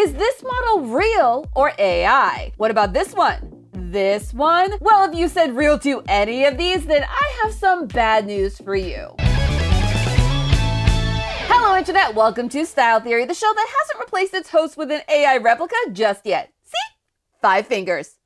Is this model real or AI? What about this one? This one? Well, if you said real to any of these, then I have some bad news for you. Hello, Internet. Welcome to Style Theory, the show that hasn't replaced its host with an AI replica just yet. See? 5 fingers.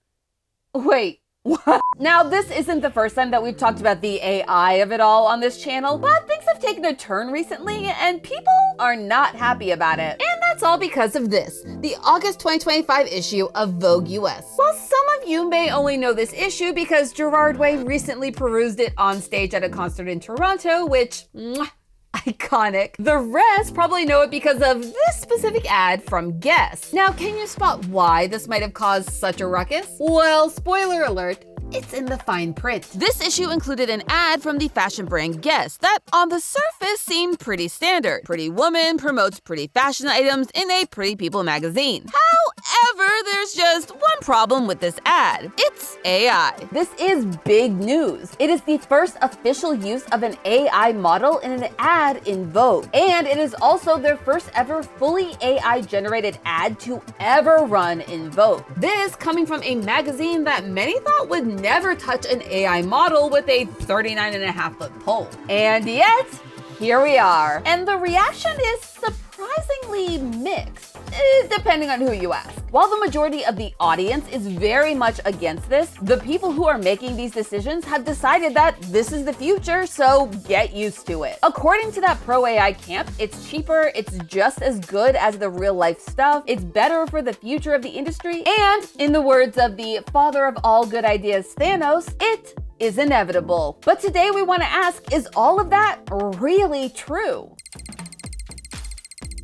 Wait. What? Now, this isn't the first time that we've talked about the AI of it all on this channel, but things have taken a turn recently and people are not happy about it. And that's all because of this, the August 2025 issue of Vogue US. While some of you may only know this issue because Gerard Way recently perused it on stage at a concert in Toronto, which, iconic. The rest probably know it because of this specific ad from Guess. Now, can you spot why this might have caused such a ruckus? Well, spoiler alert, it's in the fine print. This issue included an ad from the fashion brand Guess that on the surface seemed pretty standard. Pretty woman promotes pretty fashion items in a Pretty People magazine. However, there's just one problem with this ad. It's AI. This is big news. It is the first official use of an AI model in an ad in Vogue. And it is also their first ever fully AI-generated ad to ever run in Vogue. This coming from a magazine that many thought would never touch an AI model with a 39.5-foot pole. And yet, here we are. And the reaction is surprisingly mixed, depending on who you ask. While the majority of the audience is very much against this, the people who are making these decisions have decided that this is the future, so get used to it. According to that pro-AI camp, it's cheaper, it's just as good as the real-life stuff, it's better for the future of the industry, and in the words of the father of all good ideas, Thanos, it is inevitable. But today we want to ask, is all of that really true?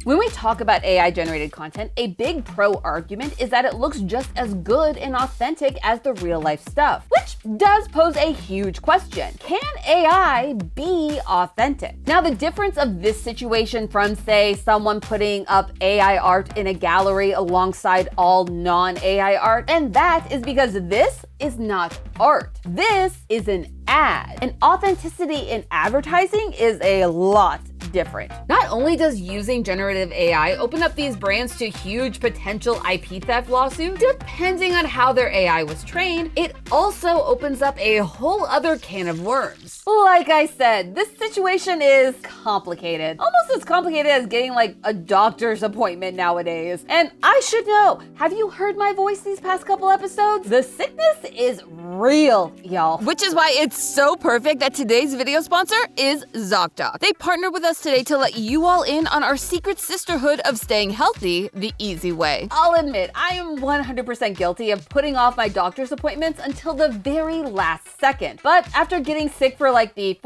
When we talk about AI-generated content, a big pro argument is that it looks just as good and authentic as the real-life stuff, which does pose a huge question. Can AI be authentic? Now, the difference of this situation from, say, someone putting up AI art in a gallery alongside all non-AI art, and that is because this is not art. This is an ad. And authenticity in advertising is a lot different. Not only does using generative AI open up these brands to huge potential IP theft lawsuits, depending on how their AI was trained, it also opens up a whole other can of worms. Like I said, this situation is complicated. Almost as complicated as getting like a doctor's appointment nowadays. And I should know, have you heard my voice these past couple episodes? The sickness is real, y'all. Which is why it's so perfect that today's video sponsor is Zocdoc. They partnered with us today to let you all in on our secret sisterhood of staying healthy the easy way. I'll admit, I am 100% guilty of putting off my doctor's appointments until the very last second. But after getting sick for like the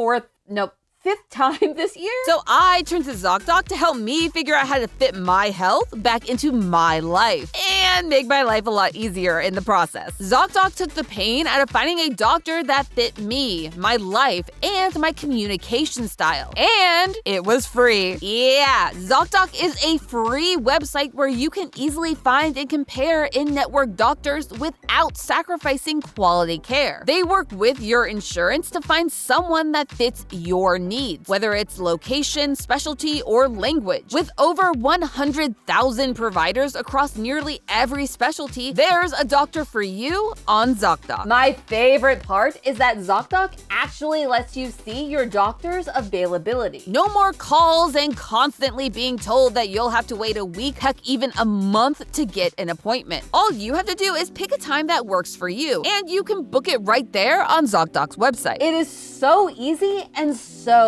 fifth time this year. So I turned to Zocdoc to help me figure out how to fit my health back into my life and make my life a lot easier in the process. Zocdoc took the pain out of finding a doctor that fit me, my life, and my communication style. And it was free. Yeah, Zocdoc is a free website where you can easily find and compare in-network doctors without sacrificing quality care. They work with your insurance to find someone that fits your needs, whether it's location, specialty, or language. With over 100,000 providers across nearly every specialty, there's a doctor for you on Zocdoc. My favorite part is that Zocdoc actually lets you see your doctor's availability. No more calls and constantly being told that you'll have to wait a week, heck, even a month to get an appointment. All you have to do is pick a time that works for you, and you can book it right there on Zocdoc's website. It is so easy and so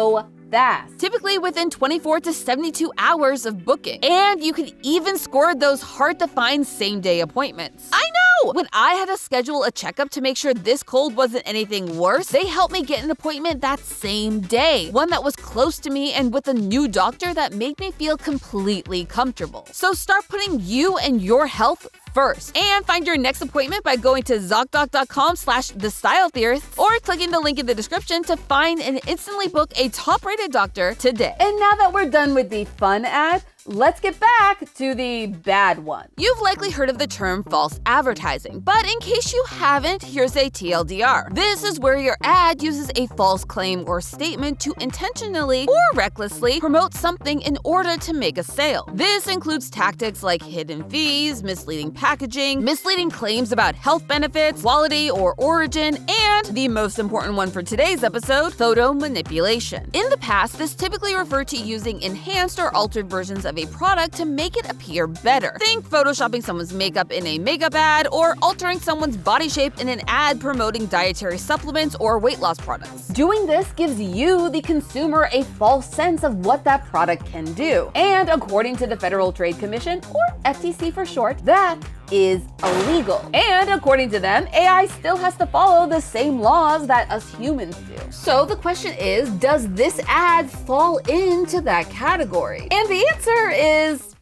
fast, typically within 24 to 72 hours of booking. And you can even score those hard-to-find same-day appointments. I know! When I had to schedule a checkup to make sure this cold wasn't anything worse, they helped me get an appointment that same day, one that was close to me and with a new doctor that made me feel completely comfortable. So start putting you and your health first, and find your next appointment by going to Zocdoc.com/thestyletheorist or clicking the link in the description to find and instantly book a top-rated doctor today. And now that we're done with the fun ad, let's get back to the bad one. You've likely heard of the term false advertising, but in case you haven't, here's a TLDR. This is where your ad uses a false claim or statement to intentionally or recklessly promote something in order to make a sale. This includes tactics like hidden fees, misleading packaging, misleading claims about health benefits, quality, or origin, and the most important one for today's episode, photo manipulation. In the past, this typically referred to using enhanced or altered versions of a product to make it appear better. Think photoshopping someone's makeup in a makeup ad, or altering someone's body shape in an ad promoting dietary supplements or weight loss products. Doing this gives you, the consumer, a false sense of what that product can do. And according to the Federal Trade Commission, or FTC for short, that is illegal. And according to them, AI still has to follow the same laws that us humans do. So the question is, does this ad fall into that category? And the answer is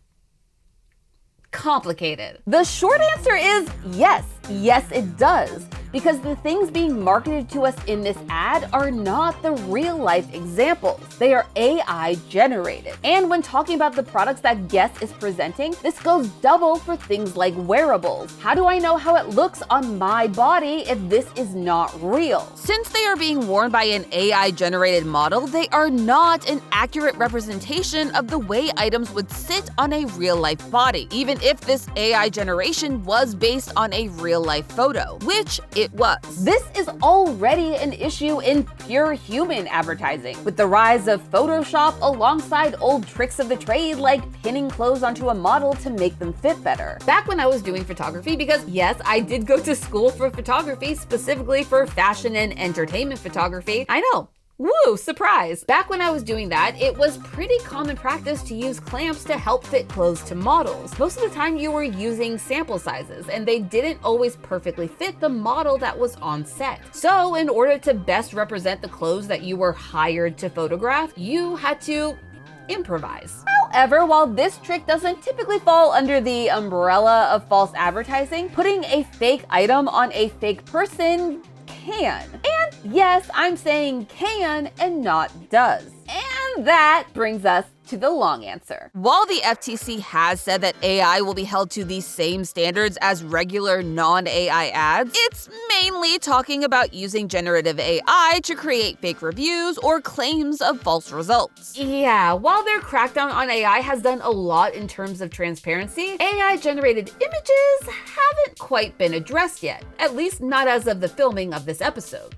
complicated. The short answer is yes. Yes, it does. Because the things being marketed to us in this ad are not the real life examples. They are AI generated. And when talking about the products that Guess is presenting, this goes double for things like wearables. How do I know how it looks on my body if this is not real? Since they are being worn by an AI generated model, they are not an accurate representation of the way items would sit on a real life body, even if this AI generation was based on a real life photo, which it was. This is already an issue in pure human advertising, with the rise of Photoshop alongside old tricks of the trade like pinning clothes onto a model to make them fit better. Back when I was doing photography, because yes, I did go to school for photography, specifically for fashion and entertainment photography. I know. Woo, surprise! Back when I was doing that, it was pretty common practice to use clamps to help fit clothes to models. Most of the time you were using sample sizes, and they didn't always perfectly fit the model that was on set. So in order to best represent the clothes that you were hired to photograph, you had to improvise. However, while this trick doesn't typically fall under the umbrella of false advertising, putting a fake item on a fake person can. And yes, I'm saying can and not does. And that brings us to the long answer. While the FTC has said that AI will be held to the same standards as regular non-AI ads, it's mainly talking about using generative AI to create fake reviews or claims of false results. Yeah, while their crackdown on AI has done a lot in terms of transparency, AI-generated images haven't quite been addressed yet, at least not as of the filming of this episode.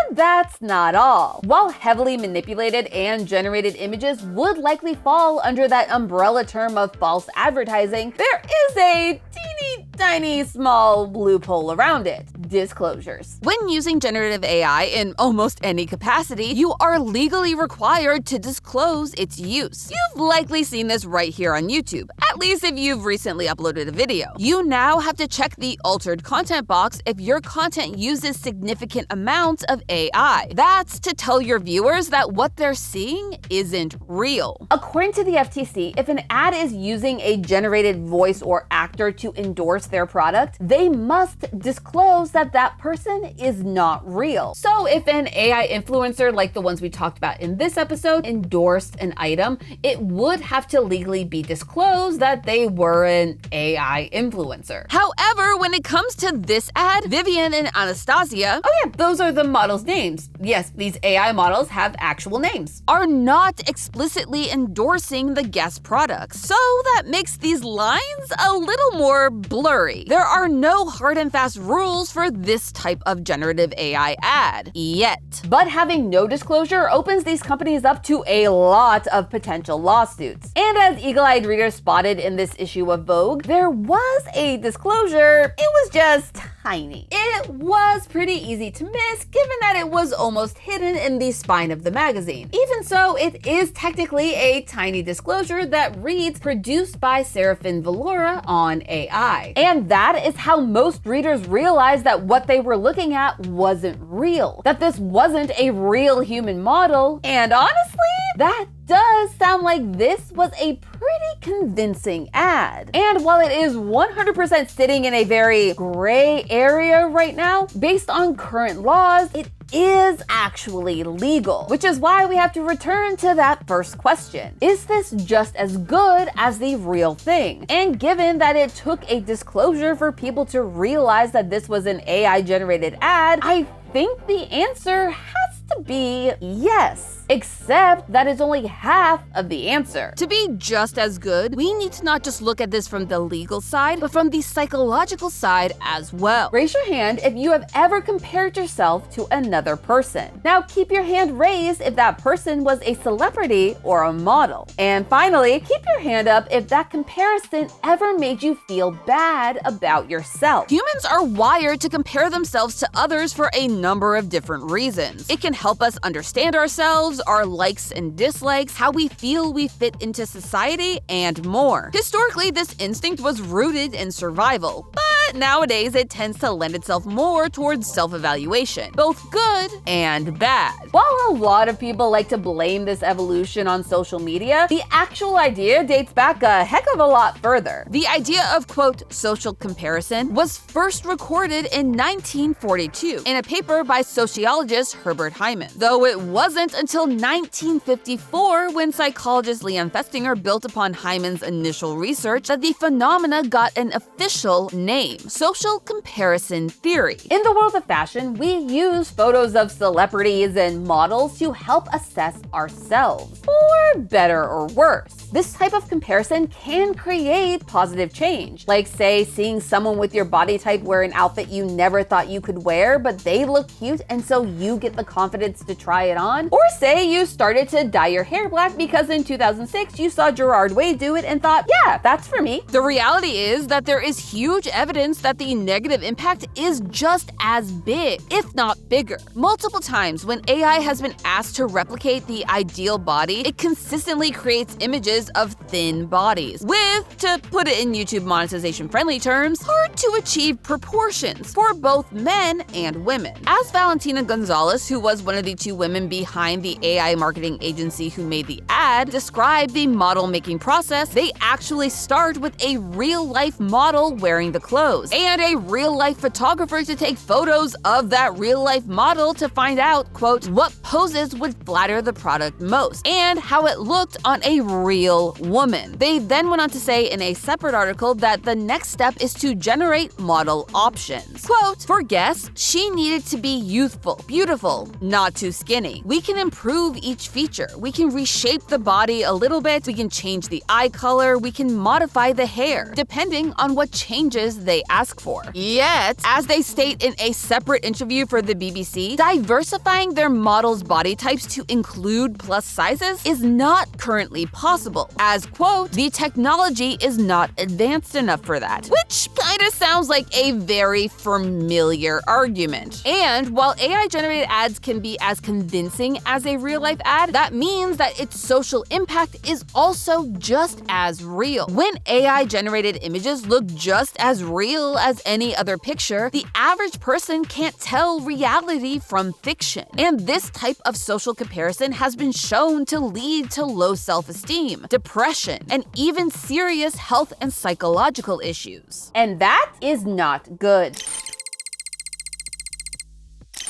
And that's not all. While heavily manipulated and generated images would likely fall under that umbrella term of false advertising, there is a teeny tiny small loophole around it: disclosures. When using generative AI in almost any capacity, you are legally required to disclose its use. You've likely seen this right here on YouTube, at least if you've recently uploaded a video. You now have to check the altered content box if your content uses significant amounts of AI. That's to tell your viewers that what they're seeing isn't real. According to the FTC, if an ad is using a generated voice or actor to endorse their product, they must disclose that that person is not real. So if an AI influencer like the ones we talked about in this episode endorsed an item, it would have to legally be disclosed that they were an AI influencer. However, when it comes to this ad, Vivian and Anastasia, oh yeah, those are the models' names. Yes, these AI models have actual names. Are not explicitly endorsing the Guess products. So that makes these lines a little more blurry. There are no hard and fast rules for this type of generative AI ad yet. But having no disclosure opens these companies up to a lot of potential lawsuits. And as eagle-eyed readers spotted in this issue of Vogue, there was a disclosure. It was just tiny. It was pretty easy to miss, given that it was almost hidden in the spine of the magazine. Even so, it is technically a tiny disclosure that reads "produced by Serafin Valora on AI." And that is how most readers realized that what they were looking at wasn't real, that this wasn't a real human model. And honestly, that does sound like this was a pretty convincing ad. And while it is 100% sitting in a very gray area right now, based on current laws, it is actually legal, which is why we have to return to that first question. Is this just as good as the real thing? And given that it took a disclosure for people to realize that this was an AI-generated ad, I think the answer has to be yes. Except that is only half of the answer. To be just as good, we need to not just look at this from the legal side, but from the psychological side as well. Raise your hand if you have ever compared yourself to another person. Now keep your hand raised if that person was a celebrity or a model. And finally, keep your hand up if that comparison ever made you feel bad about yourself. Humans are wired to compare themselves to others for a number of different reasons. It can help us understand ourselves, our likes and dislikes, how we feel we fit into society, and more. Historically, this instinct was rooted in survival, but nowadays it tends to lend itself more towards self-evaluation, both good and bad. While a lot of people like to blame this evolution on social media, the actual idea dates back a heck of a lot further. The idea of, quote, social comparison was first recorded in 1942 in a paper by sociologist Herbert Hyman, though it wasn't until 1954 when psychologist Leon Festinger built upon Hyman's initial research that the phenomena got an official name: social comparison theory. In the world of fashion, we use photos of celebrities and models to help assess ourselves, for better or worse. This type of comparison can create positive change, like say seeing someone with your body type wear an outfit you never thought you could wear, but they look cute and so you get the confidence to try it on. Or say you started to dye your hair black because in 2006 you saw Gerard Way do it and thought, yeah, that's for me. The reality is that there is huge evidence that the negative impact is just as big, if not bigger. Multiple times when AI has been asked to replicate the ideal body, it consistently creates images of thin bodies with, to put it in YouTube monetization-friendly terms, hard to achieve proportions for both men and women. As Valentina Gonzalez, who was one of the two women behind the AI marketing agency who made the ad, described the model-making process, they actually start with a real-life model wearing the clothes and a real-life photographer to take photos of that real-life model to find out, quote, what poses would flatter the product most and how it looked on a real woman. They then went on to say in a separate article that the next step is to generate model options. Quote, for guests, she needed to be youthful, beautiful, not too skinny. We can improve each feature. We can reshape the body a little bit. We can change the eye color. We can modify the hair, depending on what changes they ask for. Yet, as they state in a separate interview for the BBC, diversifying their models' body types to include plus sizes is not currently possible, as, quote, the technology is not advanced enough for that. Which kinda sounds like a very familiar argument. And while AI-generated ads can be as convincing as a real-life ad, that means that its social impact is also just as real. When AI-generated images look just as real as any other picture, the average person can't tell reality from fiction. And this type of social comparison has been shown to lead to low self-esteem, depression, and even serious health and psychological issues. And that is not good.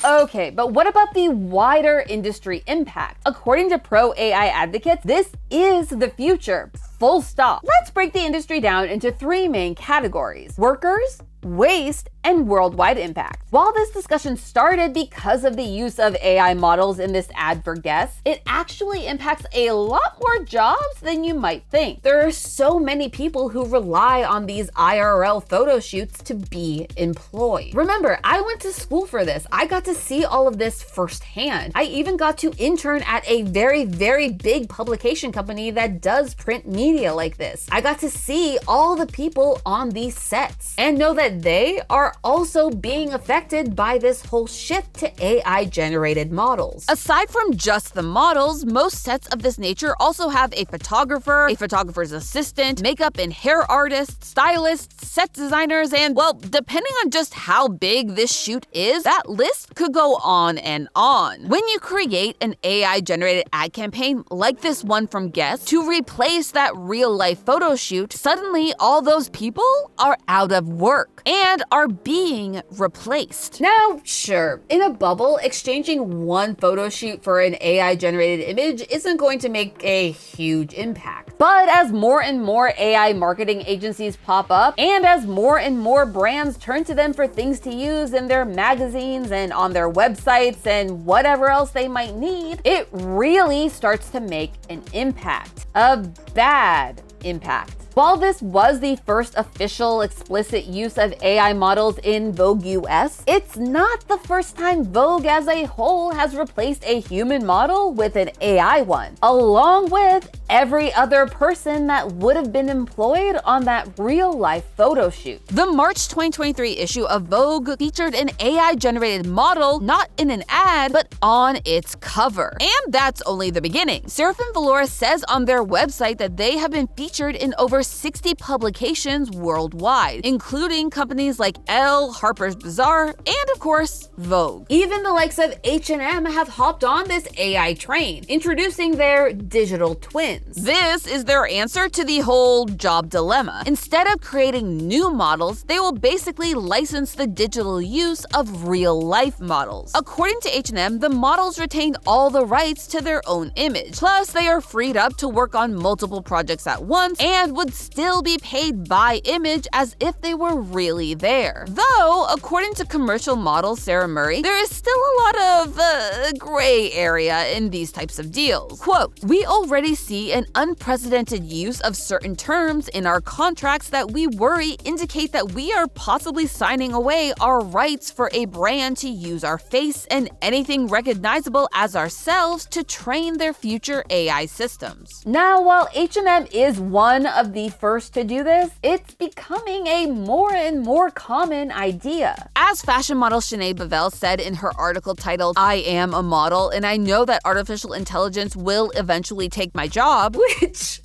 Okay, but what about the wider industry impact? According to pro-AI advocates, this is the future. Full stop. Let's break the industry down into three main categories: workers, waste, and worldwide impact. While this discussion started because of the use of AI models in this ad for guests, it actually impacts a lot more jobs than you might think. There are so many people who rely on these IRL photo shoots to be employed. Remember, I went to school for this. I got to see all of this firsthand. I even got to intern at a very, very big publication company that does print media like this. I got to see all the people on these sets and know that they are also being affected by this whole shift to AI-generated models. Aside from just the models, most sets of this nature also have a photographer, a photographer's assistant, makeup and hair artists, stylists, set designers, and, well, depending on just how big this shoot is, that list could go on and on. When you create an AI-generated ad campaign like this one from Guess to replace that real-life photo shoot, suddenly all those people are out of work and are being replaced. Now, sure, in a bubble, exchanging one photo shoot for an AI-generated image isn't going to make a huge impact. But as more and more AI marketing agencies pop up, and as more and more brands turn to them for things to use in their magazines and on their websites and whatever else they might need, it really starts to make an impact. A bad impact. While this was the first official explicit use of AI models in Vogue US, it's not the first time Vogue as a whole has replaced a human model with an AI one, along with every other person that would have been employed on that real-life photo shoot. The March 2023 issue of Vogue featured an AI-generated model, not in an ad, but on its cover. And that's only the beginning. Serafin Valora says on their website that they have been featured in over 60 publications worldwide, including companies like Elle, Harper's Bazaar, and of course, Vogue. Even the likes of H&M have hopped on this AI train, introducing their digital twins. This is their answer to the whole job dilemma. Instead of creating new models, they will basically license the digital use of real-life models. According to H&M, the models retained all the rights to their own image. Plus, they are freed up to work on multiple projects at once and would still be paid by image as if they were really there. Though, according to commercial model Sarah Murray, there is still a lot of gray area in these types of deals. Quote, "We already see an unprecedented use of certain terms in our contracts that we worry indicate that we are possibly signing away our rights for a brand to use our face and anything recognizable as ourselves to train their future AI systems." Now, while H&M is one of the first to do this, it's becoming a more and more common idea. As fashion model Shanae Bavell said in her article titled "I Am a Model and I Know That Artificial Intelligence Will Eventually Take My Job," which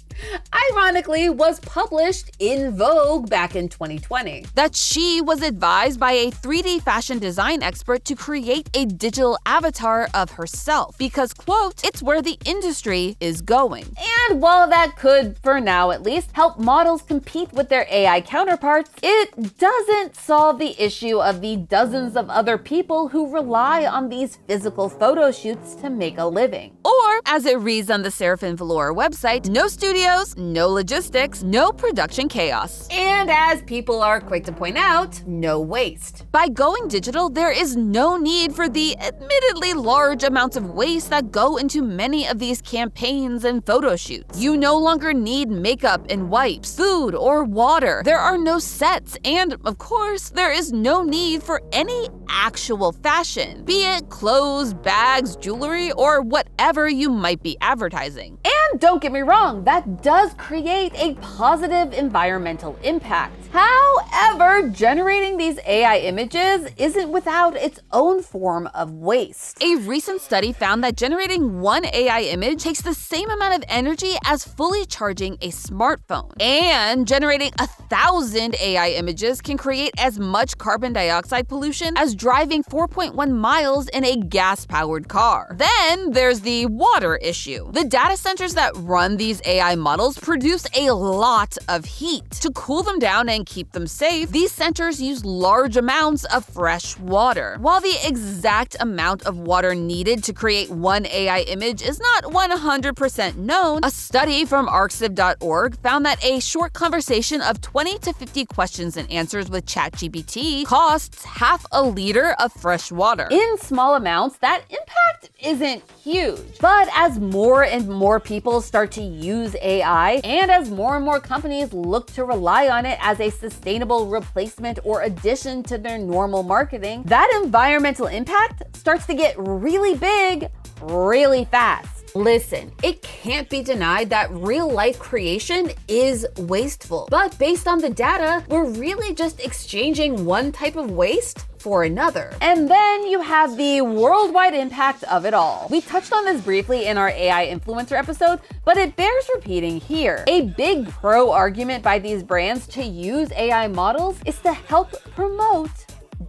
ironically was published in Vogue back in 2020. That she was advised by a 3D fashion design expert to create a digital avatar of herself because, quote, "It's where the industry is going." And while that could, for now at least, help models compete with their AI counterparts, it doesn't solve the issue of the dozens of other people who rely on these physical photo shoots to make a living. Or, as it reads on the Serafin Valora website, no studios, no logistics, no production chaos. And as people are quick to point out, no waste. By going digital, there is no need for the admittedly large amounts of waste that go into many of these campaigns and photo shoots. You no longer need makeup and wipes, food, or water. There are no sets, and of course, there is no need for any actual fashion, be it clothes, bags, jewelry, or whatever you might be advertising. And don't get me wrong, that does create a positive environmental impact. However, generating these AI images isn't without its own form of waste. A recent study found that generating one AI image takes the same amount of energy as fully charging a smartphone. And generating 1,000 AI images can create as much carbon dioxide pollution as driving 4.1 miles in a gas-powered car. Then there's the water issue. The data centers that run these AI models produce a lot of heat. To cool them down and keep them safe, these centers use large amounts of fresh water. While the exact amount of water needed to create one AI image is not 100% known, a study from arxiv.org found that a short conversation of 20 to 50 questions and answers with ChatGPT costs half a liter of fresh water. In small amounts, that impact isn't huge. But as more and more people start to use AI, and as more and more companies look to rely on it as a sustainable replacement or addition to their normal marketing, that environmental impact starts to get really big, really fast. Listen, it can't be denied that real-life creation is wasteful. But based on the data, we're really just exchanging one type of waste for another. And then you have the worldwide impact of it all. We touched on this briefly in our AI influencer episode, but it bears repeating here. A big pro argument by these brands to use AI models is to help promote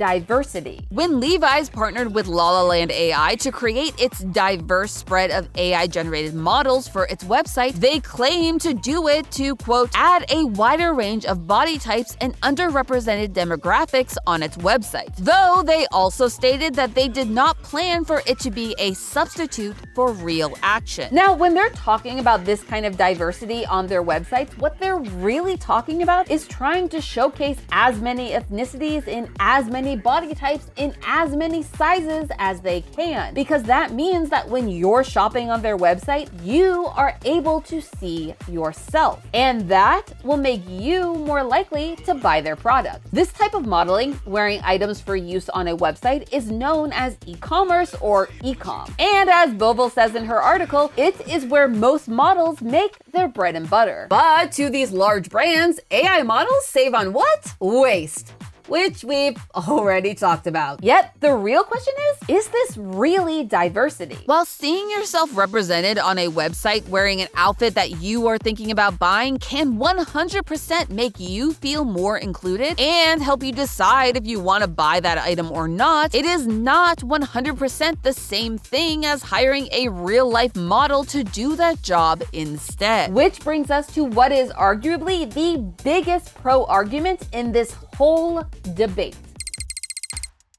diversity. When Levi's partnered with La La Land AI to create its diverse spread of AI-generated models for its website, they claim to do it to, quote, add a wider range of body types and underrepresented demographics on its website. Though they also stated that they did not plan for it to be a substitute for real action. Now, when they're talking about this kind of diversity on their websites, what they're really talking about is trying to showcase as many ethnicities in as many body types in as many sizes as they can, because that means that when you're shopping on their website, you are able to see yourself, and that will make you more likely to buy their product. This type of modeling, wearing items for use on a website, is known as e-commerce or e-com. And as Vogue says in her article, it is where most models make their bread and butter. But to these large brands, AI models save on what? Waste, which we've already talked about. Yet, the real question is this really diversity? While seeing yourself represented on a website wearing an outfit that you are thinking about buying can 100% make you feel more included and help you decide if you want to buy that item or not, it is not 100% the same thing as hiring a real-life model to do that job instead. Which brings us to what is arguably the biggest pro-argument in this whole debate.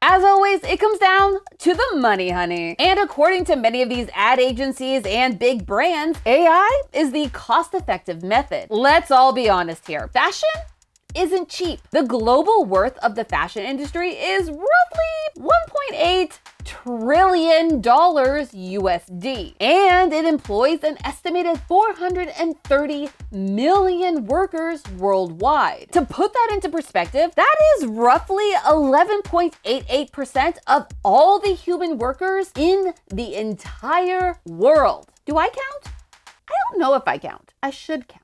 As always, it comes down to the money, honey. And according to many of these ad agencies and big brands, AI is the cost-effective method. Let's all be honest here. Fashion isn't cheap. The global worth of the fashion industry is roughly $1.8 trillion USD, and it employs an estimated 430 million workers worldwide. To put that into perspective, that is roughly 11.88% of all the human workers in the entire world. Do I count? I don't know if I count. I should count.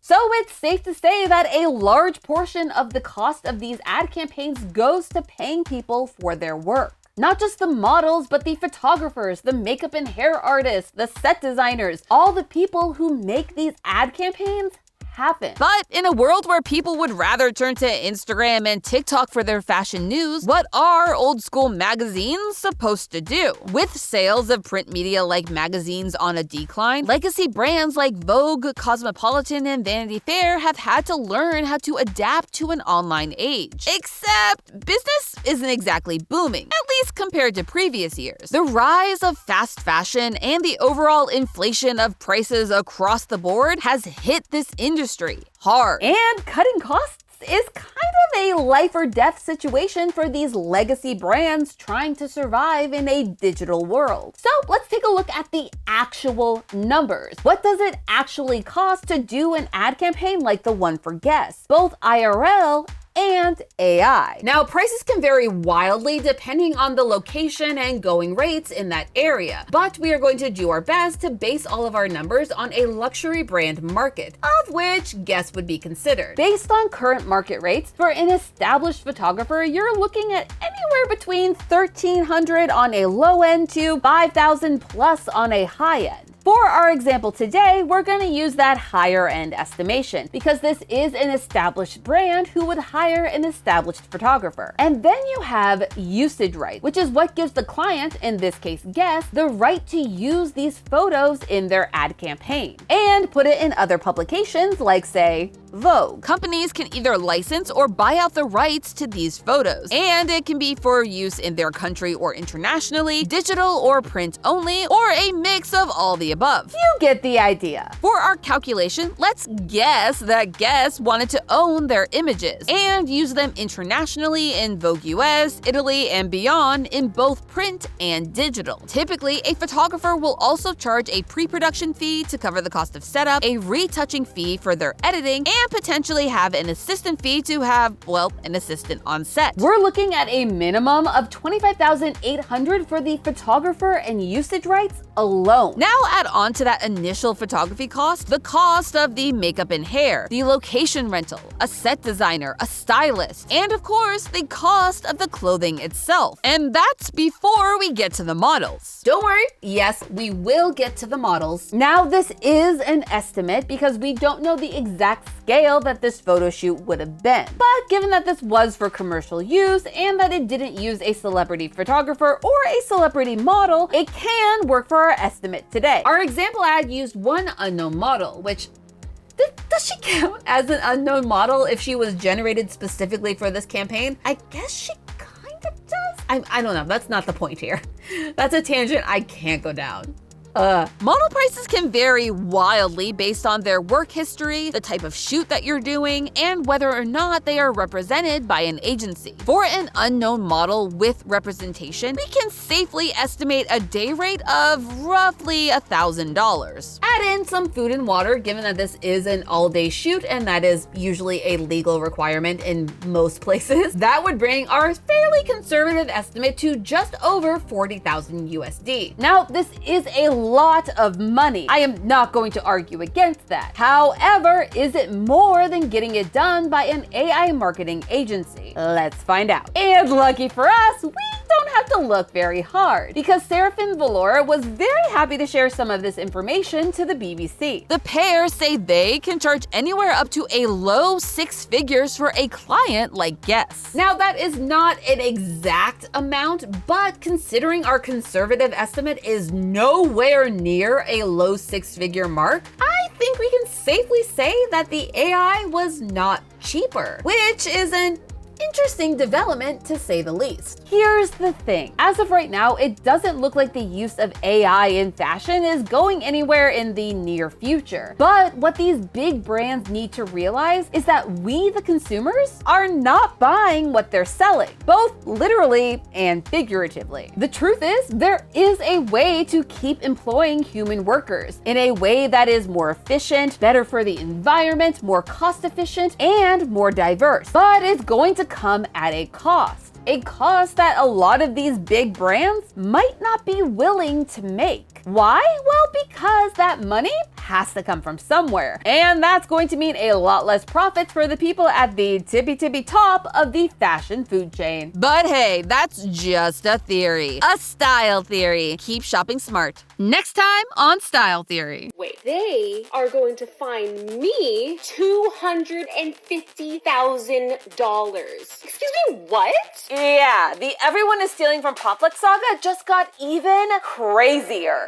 So it's safe to say that a large portion of the cost of these ad campaigns goes to paying people for their work. Not just the models, but the photographers, the makeup and hair artists, the set designers, all the people who make these ad campaigns happen. But in a world where people would rather turn to Instagram and TikTok for their fashion news, what are old school magazines supposed to do? With sales of print media like magazines on a decline, legacy brands like Vogue, Cosmopolitan, and Vanity Fair have had to learn how to adapt to an online age. Except business isn't exactly booming, at least compared to previous years. The rise of fast fashion and the overall inflation of prices across the board has hit this industry hard. And cutting costs is kind of a life or death situation for these legacy brands trying to survive in a digital world. So let's take a look at the actual numbers. What does it actually cost to do an ad campaign like the one for Guess, both IRL and AI? Now, prices can vary wildly depending on the location and going rates in that area, but we are going to do our best to base all of our numbers on a luxury brand market, of which Guess would be considered. Based on current market rates, for an established photographer, you're looking at anywhere between $1,300 on a low end to $5,000 plus on a high end. For our example today, we're going to use that higher end estimation because this is an established brand who would hire an established photographer. And then you have usage rights, which is what gives the client, in this case Guess, the right to use these photos in their ad campaign and put it in other publications like, say, Vogue. Companies can either license or buy out the rights to these photos, and it can be for use in their country or internationally, digital or print only, or a mix of all the above. You get the idea. For our calculation, let's guess that Guess wanted to own their images and use them internationally in Vogue US, Italy, and beyond in both print and digital. Typically, a photographer will also charge a pre-production fee to cover the cost of setup, a retouching fee for their editing, and potentially have an assistant fee to have, well, an assistant on set. We're looking at a minimum of $25,800 for the photographer and usage rights alone. Now add on to that initial photography cost the cost of the makeup and hair, the location rental, a set designer, a stylist, and of course, the cost of the clothing itself. And that's before we get to the models. Don't worry, yes, we will get to the models. Now, this is an estimate because we don't know the exact scale that this photo shoot would have been. But given that this was for commercial use and that it didn't use a celebrity photographer or a celebrity model, it can work for our estimate today. Our example ad used one unknown model, which does she count as an unknown model if she was generated specifically for this campaign? I guess she kind of does. I don't know. That's not the point here. That's a tangent I can't go down. Model prices can vary wildly based on their work history, the type of shoot that you're doing, and whether or not they are represented by an agency. For an unknown model with representation, we can safely estimate a day rate of roughly $1,000. Add in some food and water, given that this is an all-day shoot and that is usually a legal requirement in most places. That would bring our fairly conservative estimate to just over 40,000 USD. Now, this is a lot of money. I am not going to argue against that. However, is it more than getting it done by an AI marketing agency? Let's find out. And lucky for us, we don't have to look very hard, because Serafin Valora was very happy to share some of this information to the BBC. The pair say they can charge anywhere up to a low six figures for a client like Guess. Now, that is not an exact amount, but considering our conservative estimate is nowhere near a low six-figure mark, I think we can safely say that the AI was not cheaper, which is an interesting development to say the least. Here's the thing. As of right now, it doesn't look like the use of AI in fashion is going anywhere in the near future. But what these big brands need to realize is that we, the consumers, are not buying what they're selling, both literally and figuratively. The truth is, there is a way to keep employing human workers in a way that is more efficient, better for the environment, more cost efficient, and more diverse. But it's going to come at a cost. A cost that a lot of these big brands might not be willing to make. Why? Well, because that money has to come from somewhere. And that's going to mean a lot less profits for the people at the tippy top of the fashion food chain. But hey, that's just a theory. A style theory. Keep shopping smart. Next time on Style Theory. Wait, they are going to fine me $250,000. Excuse me, what? Yeah, the everyone is stealing from Potluck saga just got even crazier.